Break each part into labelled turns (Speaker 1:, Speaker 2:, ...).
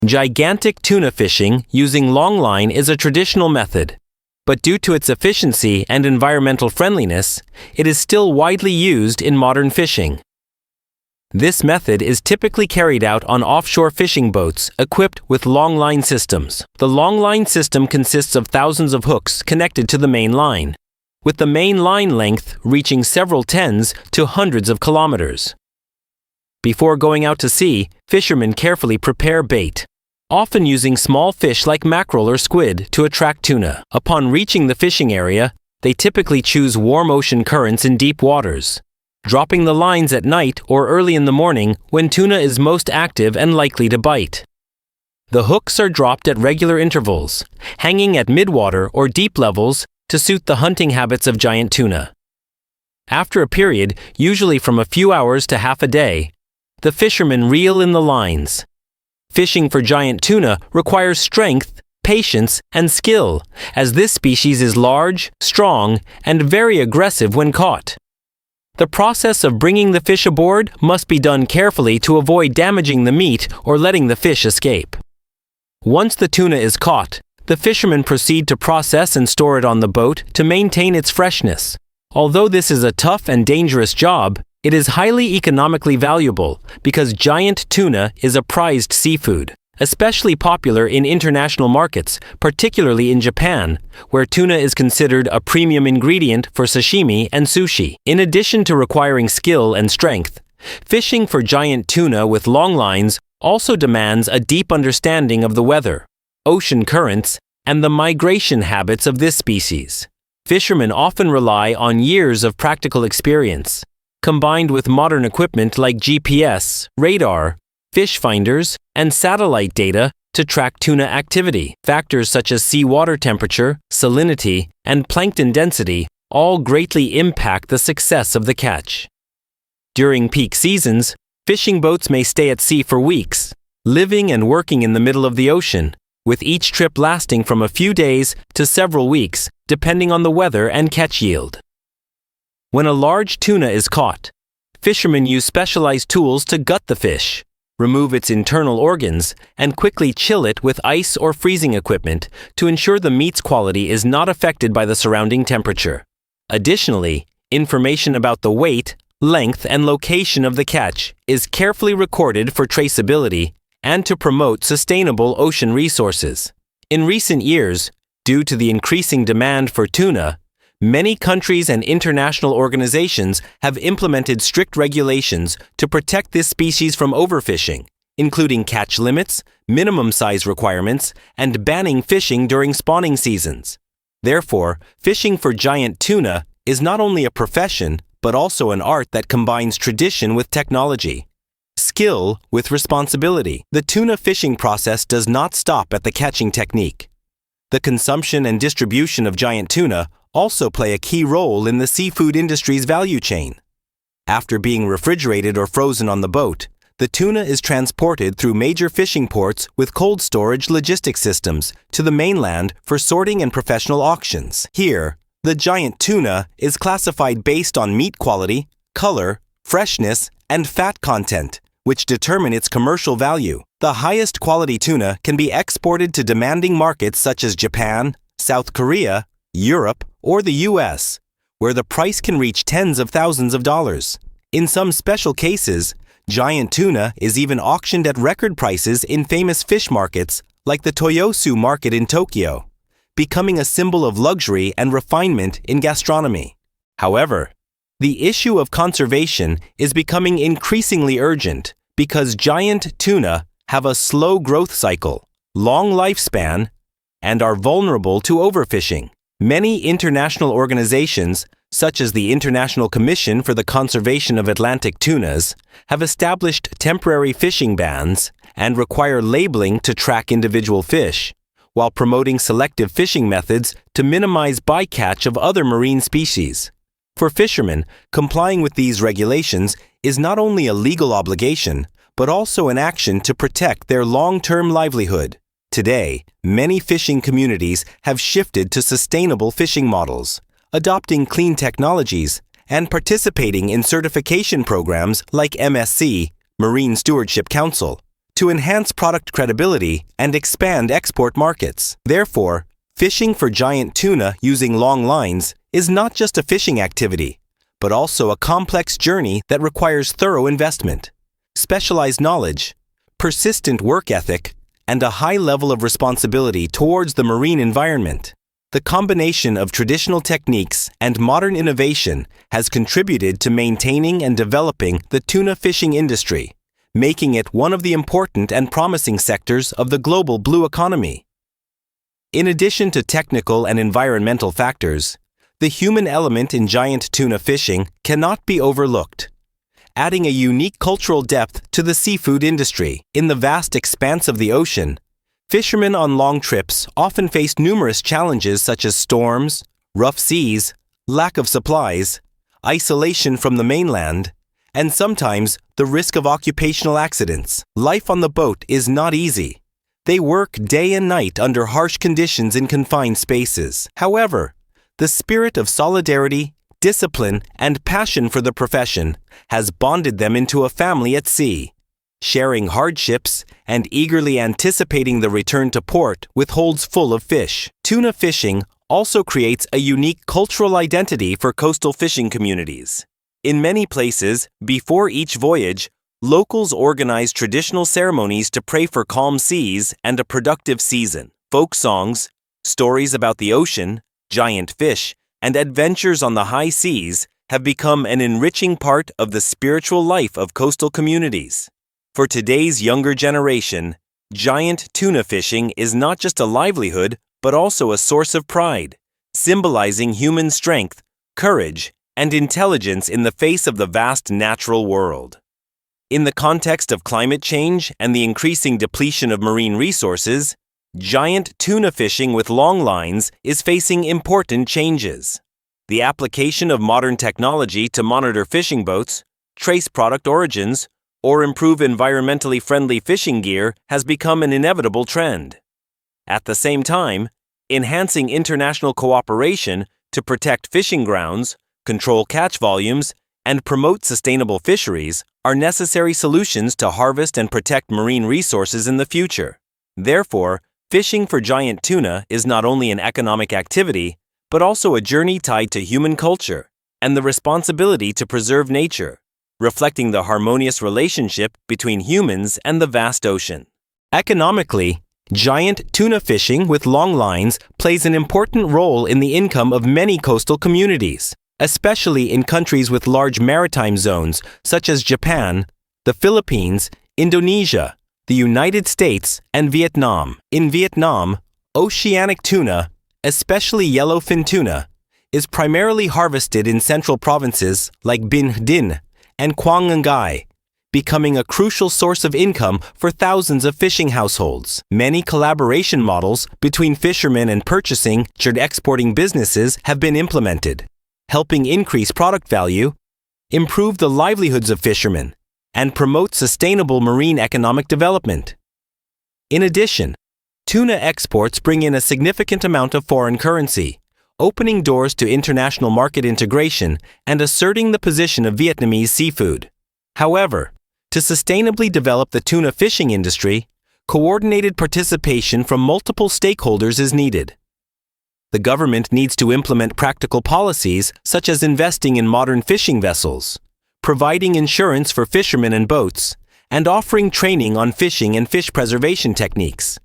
Speaker 1: Gigantic tuna fishing using longline is a traditional method, but due to its efficiency and environmental friendliness, it is still widely used in modern fishing. This method is typically carried out on offshore fishing boats equipped with longline systems. The longline system consists of thousands of hooks connected to the main line, with the main line length reaching several tens to hundreds of kilometers. Before going out to sea, fishermen carefully prepare bait, often using small fish like mackerel or squid to attract tuna. Upon reaching the fishing area, they typically choose warm ocean currents in deep waters, dropping the lines at night or early in the morning when tuna is most active and likely to bite. The hooks are dropped at regular intervals, hanging at midwater or deep levels to suit the hunting habits of giant tuna. After a period, usually from a few hours to half a day, the fishermen reel in the lines. Fishing for giant tuna requires strength, patience, and skill, as this species is large, strong, and very aggressive when caught. The process of bringing the fish aboard must be done carefully to avoid damaging the meat or letting the fish escape. Once the tuna is caught, the fishermen proceed to process and store it on the boat to maintain its freshness. Although this is a tough and dangerous job, it is highly economically valuable because giant tuna is a prized seafood, especially popular in international markets, particularly in Japan, where tuna is considered a premium ingredient for sashimi and sushi. In addition to requiring skill and strength, fishing for giant tuna with long lines also demands a deep understanding of the weather, ocean currents, and the migration habits of this species. Fishermen often rely on years of practical experience, combined with modern equipment like GPS, radar, fish finders, and satellite data to track tuna activity. Factors such as seawater temperature, salinity, and plankton density all greatly impact the success of the catch. During peak seasons, fishing boats may stay at sea for weeks, living and working in the middle of the ocean, with each trip lasting from a few days to several weeks, depending on the weather and catch yield. When a large tuna is caught, fishermen use specialized tools to gut the fish, remove its internal organs, and quickly chill it with ice or freezing equipment to ensure the meat's quality is not affected by the surrounding temperature. Additionally, information about the weight, length, and location of the catch is carefully recorded for traceability and to promote sustainable ocean resources. In recent years, due to the increasing demand for tuna, many countries and international organizations have implemented strict regulations to protect this species from overfishing, including catch limits, minimum size requirements, and banning fishing during spawning seasons. Therefore, fishing for giant tuna is not only a profession, but also an art that combines tradition with technology, skill with responsibility. The tuna fishing process does not stop at the catching technique. The consumption and distribution of giant tuna also play a key role in the seafood industry's value chain. After being refrigerated or frozen on the boat, the tuna is transported through major fishing ports with cold storage logistics systems to the mainland for sorting and professional auctions. Here, the giant tuna is classified based on meat quality, color, freshness, and fat content, which determine its commercial value. The highest quality tuna can be exported to demanding markets such as Japan, South Korea, Europe, or the US, where the price can reach tens of thousands of dollars. In some special cases, giant tuna is even auctioned at record prices in famous fish markets like the Toyosu market in Tokyo, becoming a symbol of luxury and refinement in gastronomy. However, the issue of conservation is becoming increasingly urgent because giant tuna have a slow growth cycle, long lifespan, and are vulnerable to overfishing. Many international organizations, such as the International Commission for the Conservation of Atlantic Tunas, have established temporary fishing bans and require labeling to track individual fish, while promoting selective fishing methods to minimize bycatch of other marine species. For fishermen, complying with these regulations is not only a legal obligation, but also an action to protect their long-term livelihood. Today, many fishing communities have shifted to sustainable fishing models, adopting clean technologies, and participating in certification programs like MSC, Marine Stewardship Council, to enhance product credibility and expand export markets. Therefore, fishing for giant tuna using long lines is not just a fishing activity, but also a complex journey that requires thorough investment, specialized knowledge, persistent work ethic, and a high level of responsibility towards the marine environment. The combination of traditional techniques and modern innovation has contributed to maintaining and developing the tuna fishing industry, making it one of the important and promising sectors of the global blue economy. In addition to technical and environmental factors, the human element in giant tuna fishing cannot be overlooked, adding a unique cultural depth to the seafood industry. In the vast expanse of the ocean, fishermen on long trips often face numerous challenges such as storms, rough seas, lack of supplies, isolation from the mainland, and sometimes the risk of occupational accidents. Life on the boat is not easy. They work day and night under harsh conditions in confined spaces. However, the spirit of solidarity, discipline, and passion for the profession has bonded them into a family at sea. Sharing hardships and eagerly anticipating the return to port with holds full of fish. Tuna fishing also creates a unique cultural identity for coastal fishing communities. In many places, before each voyage, locals organize traditional ceremonies to pray for calm seas and a productive season. Folk songs, stories about the ocean, giant fish, and adventures on the high seas have become an enriching part of the spiritual life of coastal communities. For today's younger generation, giant tuna fishing is not just a livelihood, but also a source of pride, symbolizing human strength, courage, and intelligence in the face of the vast natural world. In the context of climate change and the increasing depletion of marine resources, giant tuna fishing with long lines is facing important changes. The application of modern technology to monitor fishing boats, trace product origins, or improve environmentally friendly fishing gear has become an inevitable trend. At the same time, enhancing international cooperation to protect fishing grounds, control catch volumes, and promote sustainable fisheries are necessary solutions to harvest and protect marine resources in the future. Therefore, fishing for giant tuna is not only an economic activity, but also a journey tied to human culture and the responsibility to preserve nature, reflecting the harmonious relationship between humans and the vast ocean. Economically, giant tuna fishing with long lines plays an important role in the income of many coastal communities, especially in countries with large maritime zones such as Japan, the Philippines, Indonesia, the United States, and Vietnam. In Vietnam, oceanic tuna, especially yellowfin tuna, is primarily harvested in central provinces like Binh Dinh and Quang Nguyen Ngai, becoming a crucial source of income for thousands of fishing households. Many collaboration models between fishermen and purchasing and exporting businesses have been implemented, helping increase product value, improve the livelihoods of fishermen, and promote sustainable marine economic development. In addition, tuna exports bring in a significant amount of foreign currency, opening doors to international market integration and asserting the position of Vietnamese seafood. However, to sustainably develop the tuna fishing industry, coordinated participation from multiple stakeholders is needed. The government needs to implement practical policies such as investing in modern fishing vessels, providing insurance for fishermen and boats, and offering training on fishing and fish preservation techniques.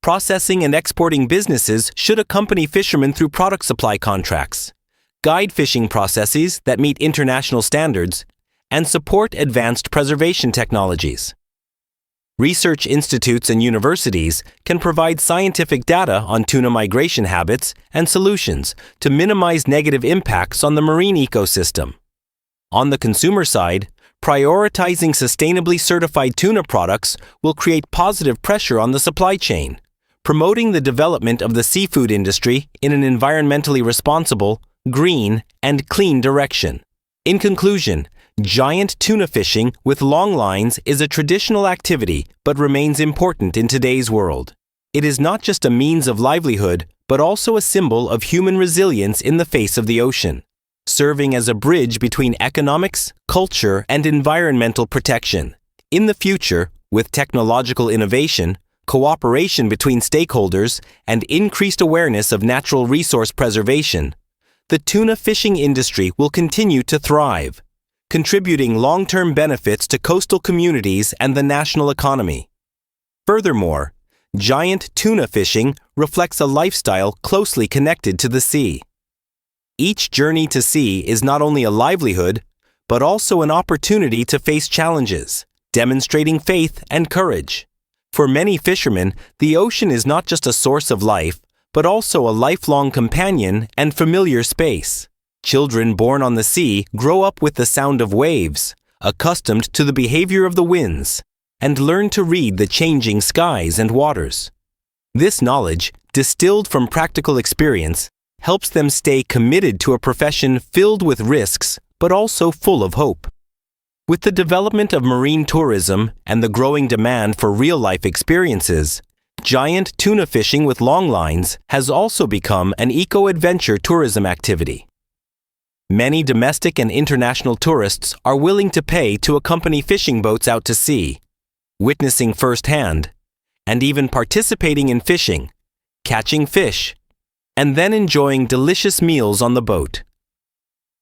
Speaker 1: Processing and exporting businesses should accompany fishermen through product supply contracts, guide fishing processes that meet international standards, and support advanced preservation technologies. Research institutes and universities can provide scientific data on tuna migration habits and solutions to minimize negative impacts on the marine ecosystem. On the consumer side, prioritizing sustainably certified tuna products will create positive pressure on the supply chain, promoting the development of the seafood industry in an environmentally responsible, green, and clean direction. In conclusion, giant tuna fishing with long lines is a traditional activity but remains important in today's world. It is not just a means of livelihood, but also a symbol of human resilience in the face of the ocean, serving as a bridge between economics, culture, and environmental protection. In the future, With technological innovation, cooperation between stakeholders, and increased awareness of natural resource preservation, the tuna fishing industry will continue to thrive, contributing long-term benefits to coastal communities and the national economy. Furthermore, giant tuna fishing reflects a lifestyle closely connected to the sea. Each journey to sea is not only a livelihood, but also an opportunity to face challenges, demonstrating faith and courage. For many fishermen, the ocean is not just a source of life, but also a lifelong companion and familiar space. Children born on the sea grow up with the sound of waves, accustomed to the behavior of the winds, and learn to read the changing skies and waters. This knowledge, distilled from practical experience, helps them stay committed to a profession filled with risks, but also full of hope. With the development of marine tourism and the growing demand for real-life experiences, giant tuna fishing with long lines has also become an eco-adventure tourism activity. Many domestic and international tourists are willing to pay to accompany fishing boats out to sea, witnessing firsthand, and even participating in fishing, catching fish, and then enjoying delicious meals on the boat.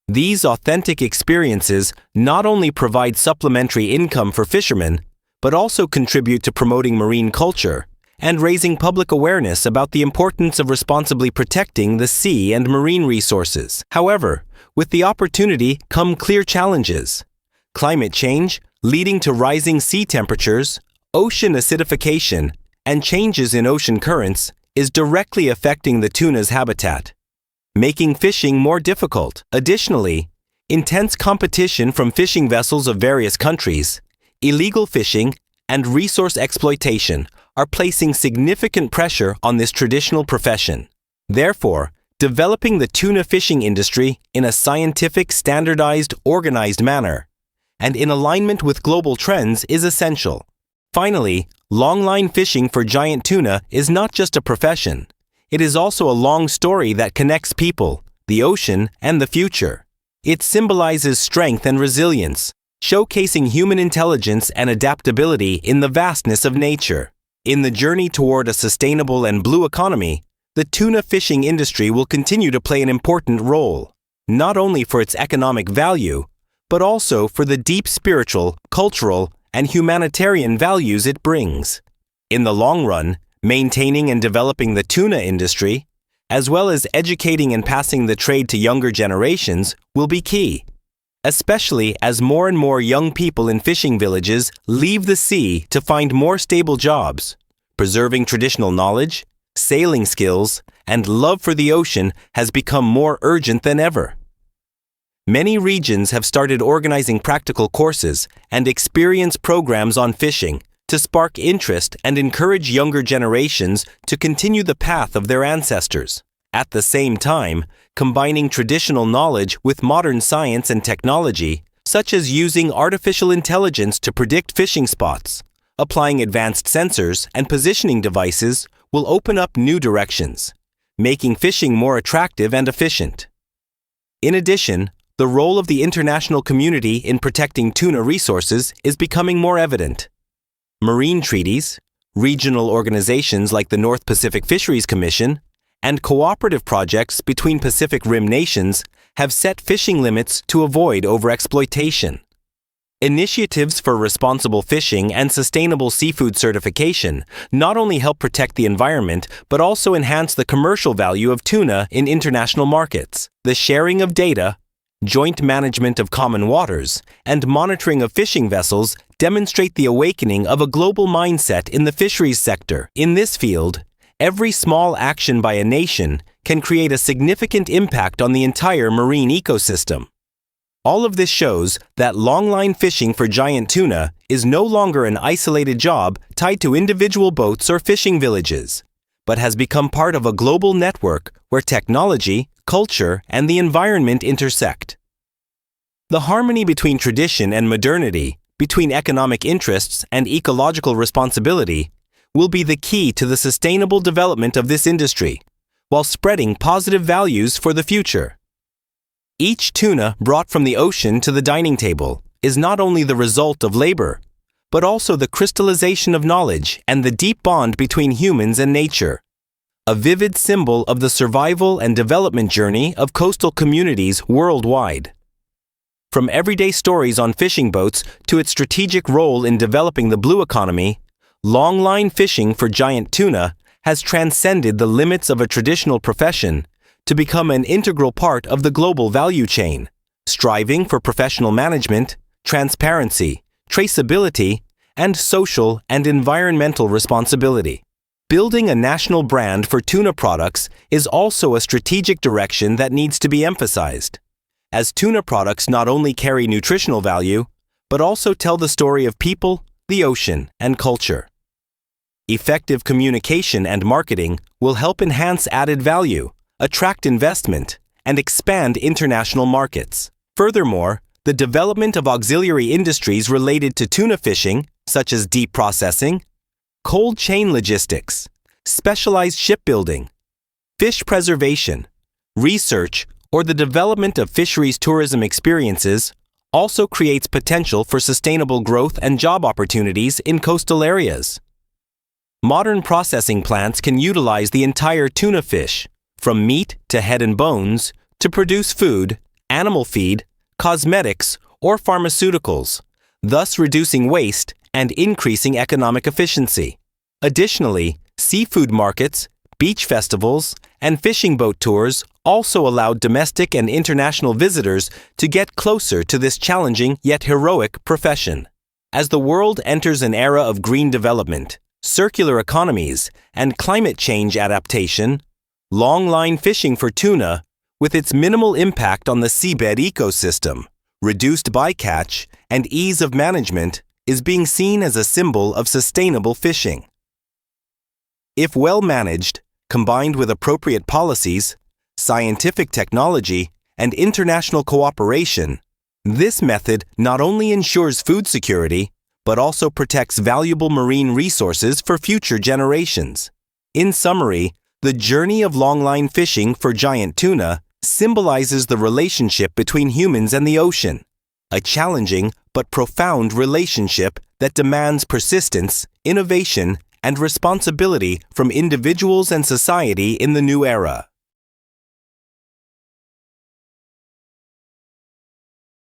Speaker 1: These authentic experiences not only provide supplementary income for fishermen, but also contribute to promoting marine culture and raising public awareness about the importance of responsibly protecting the sea and marine resources. However, with the opportunity come clear challenges. Climate change, leading to rising sea temperatures, ocean acidification, and changes in ocean currents, is directly affecting the tuna's habitat, making fishing more difficult. Additionally, intense competition from fishing vessels of various countries, illegal fishing, and resource exploitation are placing significant pressure on this traditional profession. Therefore, developing the tuna fishing industry in a scientific, standardized, organized manner, and in alignment with global trends is essential. Finally, longline fishing for giant tuna is not just a profession. It is also a long story that connects people, the ocean, and the future. It symbolizes strength and resilience, showcasing human intelligence and adaptability in the vastness of nature. In the journey toward a sustainable and blue economy, the tuna fishing industry will continue to play an important role, not only for its economic value, but also for the deep spiritual, cultural, and humanitarian values it brings. In the long run, maintaining and developing the tuna industry, as well as educating and passing the trade to younger generations, will be key, especially as more and more young people in fishing villages leave the sea to find more stable jobs. Preserving traditional knowledge, sailing skills, and love for the ocean has become more urgent than ever. Many regions have started organizing practical courses and experience programs on fishing to spark interest and encourage younger generations to continue the path of their ancestors. At the same time, combining traditional knowledge with modern science and technology, such as using artificial intelligence to predict fishing spots, applying advanced sensors and positioning devices, will open up new directions, making fishing more attractive and efficient. In addition, the role of the international community in protecting tuna resources is becoming more evident. Marine treaties, regional organizations like the North Pacific Fisheries Commission, and cooperative projects between Pacific Rim nations have set fishing limits to avoid overexploitation. Initiatives for responsible fishing and sustainable seafood certification not only help protect the environment, but also enhance the commercial value of tuna in international markets. The sharing of data, joint management of common waters, and monitoring of fishing vessels demonstrate the awakening of a global mindset in the fisheries sector. In this field, every small action by a nation can create a significant impact on the entire marine ecosystem. All of this shows that longline fishing for giant tuna is no longer an isolated job tied to individual boats or fishing villages, but has become part of a global network where technology, culture, and the environment intersect. The harmony between tradition and modernity, between economic interests and ecological responsibility, will be the key to the sustainable development of this industry, while spreading positive values for the future. Each tuna brought from the ocean to the dining table is not only the result of labor, but also the crystallization of knowledge and the deep bond between humans and nature. A vivid symbol of the survival and development journey of coastal communities worldwide. From everyday stories on fishing boats to its strategic role in developing the blue economy, longline fishing for giant tuna has transcended the limits of a traditional profession to become an integral part of the global value chain, striving for professional management, transparency, traceability, and social and environmental responsibility. Building a national brand for tuna products is also a strategic direction that needs to be emphasized, as tuna products not only carry nutritional value, but also tell the story of people, the ocean, and culture. Effective communication and marketing will help enhance added value, attract investment, and expand international markets. Furthermore, the development of auxiliary industries related to tuna fishing, such as deep processing, cold chain logistics, specialized shipbuilding, fish preservation, research, or the development of fisheries tourism experiences also creates potential for sustainable growth and job opportunities in coastal areas. Modern processing plants can utilize the entire tuna fish, from meat to head and bones, to produce food, animal feed, cosmetics, or pharmaceuticals, thus reducing waste and increasing economic efficiency. Additionally, seafood markets, beach festivals, and fishing boat tours also allow domestic and international visitors to get closer to this challenging yet heroic profession. As the world enters an era of green development, circular economies, and climate change adaptation, longline fishing for tuna, with its minimal impact on the seabed ecosystem, reduced bycatch, and ease of management, is being seen as a symbol of sustainable fishing. If well managed, combined with appropriate policies, scientific technology, and international cooperation, this method not only ensures food security, but also protects valuable marine resources for future generations. In summary, the journey of longline fishing for giant tuna symbolizes the relationship between humans and the ocean, a challenging but profound relationship that demands persistence, innovation, and responsibility from individuals and society in the new era.